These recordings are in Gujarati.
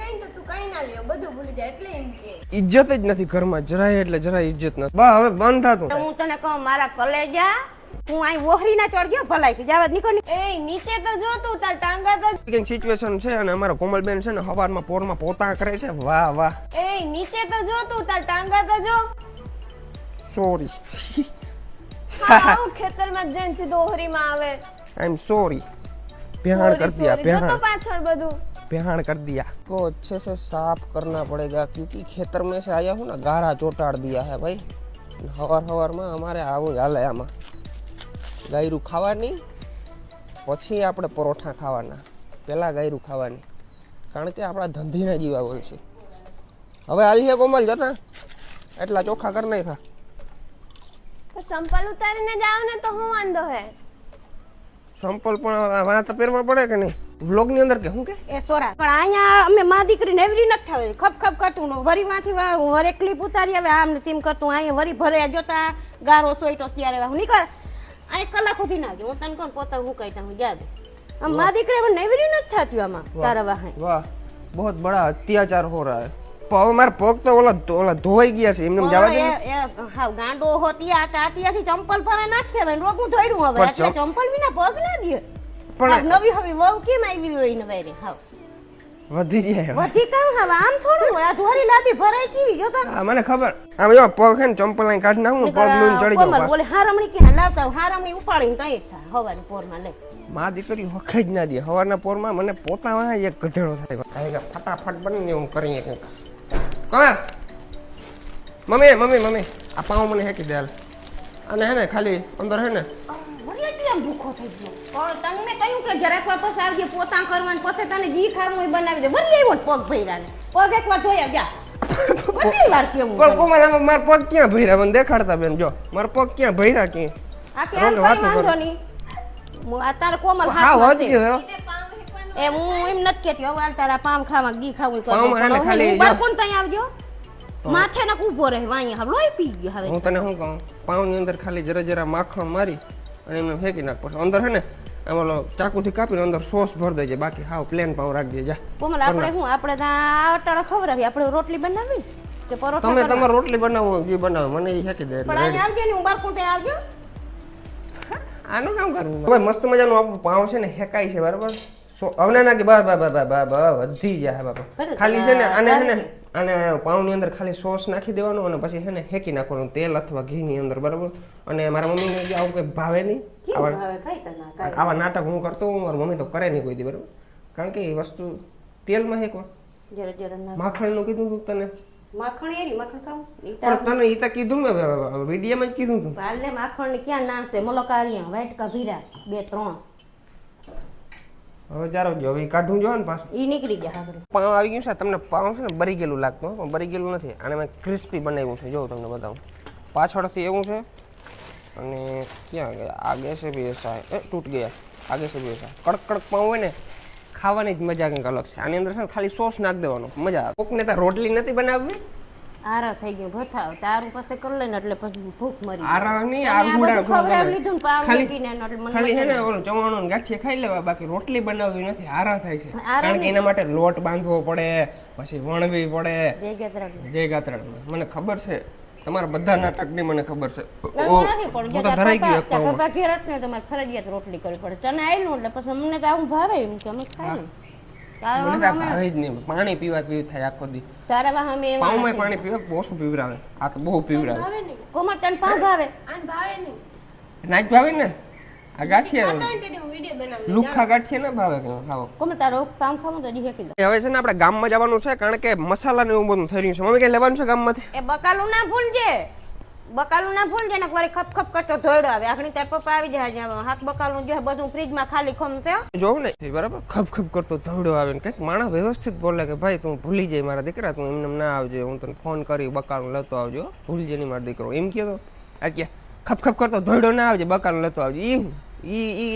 જાય ને તો તું કઈ ના લ્યો, બધું ભૂલી જાય એટલે એમ કે ઇજ્જત જ નથી ઘરમાં, જરાય એટલે જરાય ઇજ્જત નથી. બા હવે બંધ થાતું. હું તને કહું મારા કલેજા, હું અહીં વોહરી ના ચડ ગયો ભલાઈ જવા નીકળ. એ નીચે તો જો તું તાર ટાંગા તો કંઈક સિચ્યુએશન છે અને અમારા કોમલબેન છે ને સવારમાં પોરમાં પોતા કરે છે. વાહ વાહ, એ નીચે તો જો તું તાર ટાંગા તો જો. સોરી, આવું ખેતરમાં જઈને સીધો ઓહરીમાં આવે. I am sorry. बेहान कर दिया, तो बेहान पाछड़ બધું बेहान कर दिया. को अच्छे से साफ करना पड़ेगा क्योंकि खेतर में से आया हूँ ना, गारा चोटाड़ दिया है भाई. हवार हवार में हमारे आવું હાલે આમાં. ગાયરું ખાવાની, પછી આપણે પરોઠા ખાવાના, પહેલા ગાયરું ખાવાની, કારણ કે આપણા ધંધીના જીવા હોય છે. હવે હાલી છે કોમલ, જોતા એટલા ચોખ્ખા કર નહીં થા. તો સંપલ ઉતારીને જાવ ને તો હું વાંધો હે. સંપલ પણ વાહ તો પહેરવા પડે કે નહીં? વ્લોગ ની અંદર કે હું કે એ સોરા પણ અહીંયા અમે માં દીકરીને એવરી નથી થાવે, ખપ ખપ કટું નો વરી માંથી વરે ક્લિપ ઉતારી આવે આમ ને તેમ કરતું. અહીંયા વરી ભરે જોતા ગારો સોઈટો ત્યારે હું નીકળ આ કલાક સુધી ના જો. હું તને કોણ પોતા હું કહીતા હું યાદ આમ માં દીકરી પણ નેવરી નથી થતી આમાં તારા વાહે. વાહ, બહુત બડા અત્યાચાર હો રહા હે. હવે મારા પગ તો ઓલા ધોવાઈ ગયા છે, એમને જવા દે. હાવ ગાંડો હોતી આ ટાટિયાથી ચંપલ પર નાખે હવે રોગું ધોઈડું હવે એટલે ચંપલ વિના પગ ના દે. પણ નવી હવે વહુ કેમ આવી હોય ને વેરે હાવ વધી જાય. વધી કામ હવે આમ થોડું હોય, આ ધોરી લાદી ભરાઈ કેવી જો તો. હા મને ખબર. આમ જો પગ હે ને ચંપલ અહીં કાઢી નાખું, પગ લૂન ચડી જાવ. કોમર બોલે હારમણી કે લાવતા હારમણી ઉપાડીને તઈ જ હવાની પોરમાં લે. માં દીકરી વખત જ ના દે. હવારના પોરમાં મને પોતા વાહ એક ગધેડો થાય. ફટાફટ બનીને હું કરીએ કંઈક. કમર મમ્મી મમ્મી મમ્મી આ પાઉં મને હેકી દે હાલ. અને હે ને ખાલી અંદર હે ને કેમ ભૂખો થઈ ગયો? તને મેં કહ્યું કે જરાક વાર પછી આવજે પોતા કરવાનું, પછી તને જી ખાવું હોય બનાવી દે. વરી આવ્યો પગ ભર્યા ને પગ એકવાર જોયા જા. કેટલી વાર કેવું પણ કોમલ માર પગ ક્યાં ભર્યા મને દેખાડતા બેન. જો માર પગ ક્યાં ભર્યા કે આ કે હાલ કઈ વાંધો નહીં. આ તારે કોમલ હા વધી ગયો. એ હું એમ નથી કેતી હવે હાલ તારા પામ ખાવા ઘી ખાવું પામ હાલે ખાલી બાળકોને તઈ આવજો. માથે ના ઊભો રહે વાંહી હવે લોહી પી ગયો. હવે હું તને શું કહું, પાઉં ની અંદર ખાલી જરા જરા માખણ મારી અને એમને ફેંકી નાખ. પછી અંદર હે ને એમાં ચાકુથી કાપીને અંદર સોસ ભરી દેજે, બાકી હાવ પ્લેન પાઉં રાખજે. જા કોમલ આપણે શું આપણે ત્યાં અટાળા ખવડાવી, આપણે રોટલી બનાવી કે પરોઠા? તમે તમારે રોટલી બનાવો જે બનાવો મને એ ફેંકી દે. પણ અહીંયા આવજો ને હું બાળકોને આવજો. આનું કામ કરવું હવે મસ્ત મજાનું આપણું પાઉં છે ને હેકાય છે બરાબર. હવે ના કે બસ વધી જાય બાપા. ખાલી છે ને આને છે ને આને પાઉં ની અંદર ખાલી સોસ નાખી દેવાનું અને પછી છે ને હેકી નાખવાનું તેલ અથવા ઘી ની અંદર બરાબર. અને મારા મમ્મી ને આવું કઈ ભાવે નહીં. આવા નાટક હું કરતો હું, મારી મમ્મી તો કરે નહીં કોઈ દી બરાબર. કારણ કે એ વસ્તુ તેલમાં હેકવા. માખણ નું કીધું તું તને? માખણ એની માખણ ખાવું પણ તને ઈ તો કીધું મેં વિડીયોમાં જ કીધું તું. હાલે માખણ ને ક્યાં નાસે મોલકારિયા વાટકા ભીરા 2-3 હવે જારો જો હવે કાઢું જો ને પાછું ઈ નીકળી ગયા. હવે પાઉં આવી ગયું છે. તમને પાઉં છે ને બરી ગયેલું લાગતું પણ બરી ગયેલું નથી. આને મેં ક્રિસ્પી બનાવ્યું છે, જો તમને બતાવું. પાછળથી એવું છે અને ક્યાં ગયા આગે છે ભી એસા હે તૂટ ગયા. આગે છે ભી એસા કડક કડક પાઉં હોય ને ખાવાની જ મજા કંઈક અલગ છે. આની અંદર છે ને ખાલી સોસ નાખ દેવાનો, મજા આવે. કોકને ત્યાં રોટલી નથી બનાવવી, આરા થઈ ગયો ભથાવ તારું પાસે કરી લઈને એટલે પછી ભૂખ મરી. આરા નહીં આગુડા ખવડાવી લીધું ને પાવ મૂકીને એટલે મને ખાલી છે ને ઓલું ચવાણું ને ગાંઠિયા ખાઈ લેવા, બાકી રોટલી બનાવવી નથી. આરા થાય છે કારણ કે એના માટે લોટ બાંધવો પડે, પછી વણવી પડે. જય ગાત્રાળ મને ખબર છે, તમારા બધા નાટકની મને ખબર છે. હું તો ધરાઈ ગયો એક પાઉં. પપ્પા ઘેર જ ને તમારે ફરજિયાત રોટલી કરવી પડે. તને આવેલું એટલે પછી અમને તો આવું ભાવે એમ કે અમે ખાઈ મને તો ભાવે જ નહીં. પાણી પીવા થાય આખો દી. તારા વાહ અમે પાઉંમાં પાણી પીવા ઓછું પીવરાવે. આ તો બહુ પીવરાવે. કોમર તને પાવ ભાવે? આન ભાવે નહીં. ના જ ભાવે ને આ ગાંઠિયા હું વિડિયો બનાવું. લુખા ગાંઠિયા ના ભાવે કે ખાવો. કોમર તારો પાવ ખાવું તો દી હેકી દો. હવે છે ને આપણે ગામમાં જવાનું છે કારણ કે મસાલા ને એવું બધું થઈ રહ્યું છે. મમ્મી કઈ લેવાનું છે ગામમાંથી? એ બકાલું ના ભૂલજે, બકાલું ના ભૂલજે ને વારી ખપ ખપ કરતો ધોયડો આવે. આખણી તાર પપ્પા આવી જાય હાથ બકાલું જે બધું ફ્રીજમાં ખાલી ખમ છે જોઉં ને બરાબર. ખપ ખપ કરતો ધોયડો આવે ને કઈક માણસ વ્યવસ્થિત બોલે કે ભાઈ તું ભૂલી જાય મારા દીકરા, તું એમને ના આવજે, હું તને ફોન કરી બકાલું લેતો આવજો, ભૂલજે નહીં મારો દીકરો એમ કહેતો. આ કે ખપ ખપ કરતો ધોયડો ના આવજે, બકાલું લેતો આવજે.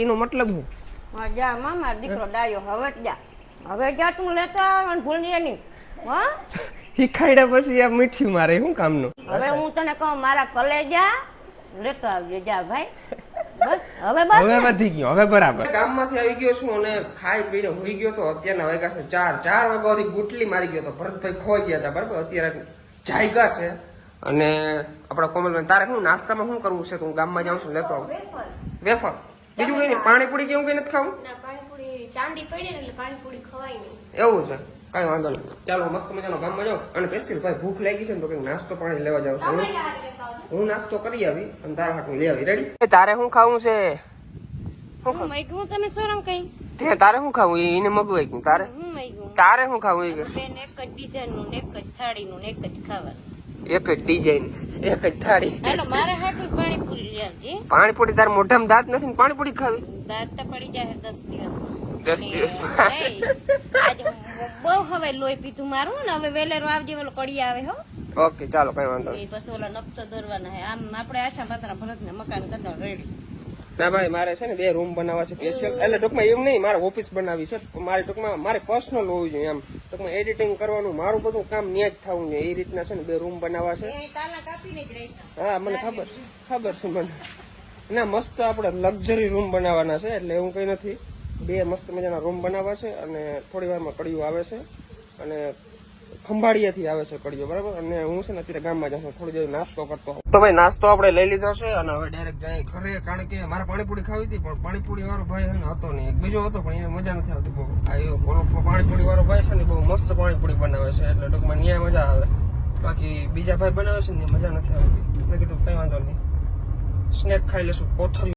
એનો મતલબ હું જા મામા દીકરો ડાયો હવે જા, હવે જા તું લેતો આવ ભૂલજે નહીં. હા શીખાડ્યા પછી આ મીઠી મારે શું કામનું? હવે હું તને કહું મારા કલેજા લેતો આવજે જા ભાઈ. હવે બસ હવે વધી ગયો, હવે બરાબર. ગામમાંથી આવી ગયો છું અને ખાઈ પીને હોઈ ગયો તો અત્યારના વાગ્યા છે 4 વાગ્યા સુધી ગુટલી મારી ગયો તો ભરતભાઈ ખોઈ ગયા હતા બરાબર. અત્યારે જાયગા છે અને આપડા કોમલભાઈ તારે શું નાસ્તામાં શું કરવું છે? તો હું ગામમાં જાઉં છું લેતો આવું વેફર. બીજું કઈ નહીં? પાણીપુરી કેવું કઈ નથી ખાવું? ના પાણીપુરી ચાંદી પડી ને એટલે પાણીપુરી ખવાય નહીં. એવું છે, કઈ વાંધો નહીં. ચાલો મસ્ત મજાનો ગામમાં જાઉં અને પેશિયલ ભાઈ ભૂખ લાગી છે ને તો કઈક નાસ્તો પાણી લેવા જાઉં છું. હું નાસ્તો કરી આવી અને તારા હાટું લઈ આવી. રેડી? તારે શું ખાવું છે? હું મૈગું તમે શરમ કઈ તે તારે શું ખાવું? એને મગવાઈ ગયું. તારે હું મૈગું તારે શું ખાવું? એ બેન એક જ ડિઝાઇન નું એક જ થાળી નું એક જ ખાવાનું. એક જ ડિઝાઇન એક જ થાળી. હાલો મારે હાટું પાણીપુરી લઈ આવજે. પાણીપુરી તારે મોઢામાં દાંત નથી ને પાણીપુરી ખાવી? દાંત તો પડી જાય 10 દિવસમાં. 10 દિવસમાં. આજે બહુ હવે લોહી પીધું મારું ને હવે વેલેરો આવજે ઓલો કડી આવે હો. ઓકે ચાલો કઈ વાંધો નહીં. એ પછી ઓલા નકશો દોરવાના હે આમ આપણે આછા પાતરા ભરત ને મકાન કરતા રેડી. ના ભાઈ મારે છે ને 2 રૂમ બનાવવા છે સ્પેશિયલ. એટલે ટૂંકમાં એમ નહીં, મારે ઓફિસ બનાવી છે. મારે ટૂંકમાં મારે પર્સનલ હોવું જોઈએ એમ. ટૂંકમાં એડિટિંગ કરવાનું મારું બધું કામ ન્યા જ થવું જોઈએ એ રીતના છે ને 2 રૂમ બનાવવા છે. એ તાલા કાપીને જ રહેતા. હા મને ખબર છે મને. ના મસ્ત આપણે લક્ઝરી રૂમ બનાવવાના છે એટલે એવું કઈ નથી. 2 મસ્ત મજાના રૂમ બનાવવા છે અને થોડી વારમાં કડીઓ આવે છે અને ખંભાળિયાથી આવે છે કડીઓ બરાબર. અને હું છે ને અત્યારે ગામમાં જાઉં છું, થોડી દેર નાસ્તો કરતો. તો ભાઈ નાસ્તો આપણે લઈ લીધો છે અને હવે ડાયરેક્ટ જાય ઘરે, કારણ કે મારે પાણીપુરી ખાવી હતી પણ પાણીપુરી વાળો ભાઈ છે ને હતો નહીં, એક બીજો હતો પણ એને મજા નથી આવતી બહુ. આ પાણીપુરી વાળો ભાઈ છે ને બહુ મસ્ત પાણીપુરી બનાવે છે એટલે ટૂંકમાં ન્યાય મજા આવે. બાકી બીજા ભાઈ બનાવે છે ને મજા નથી આવતી. મેં કીધું કઈ વાંધો નહીં, સ્નેક ખાઈ લેશું કોથળી.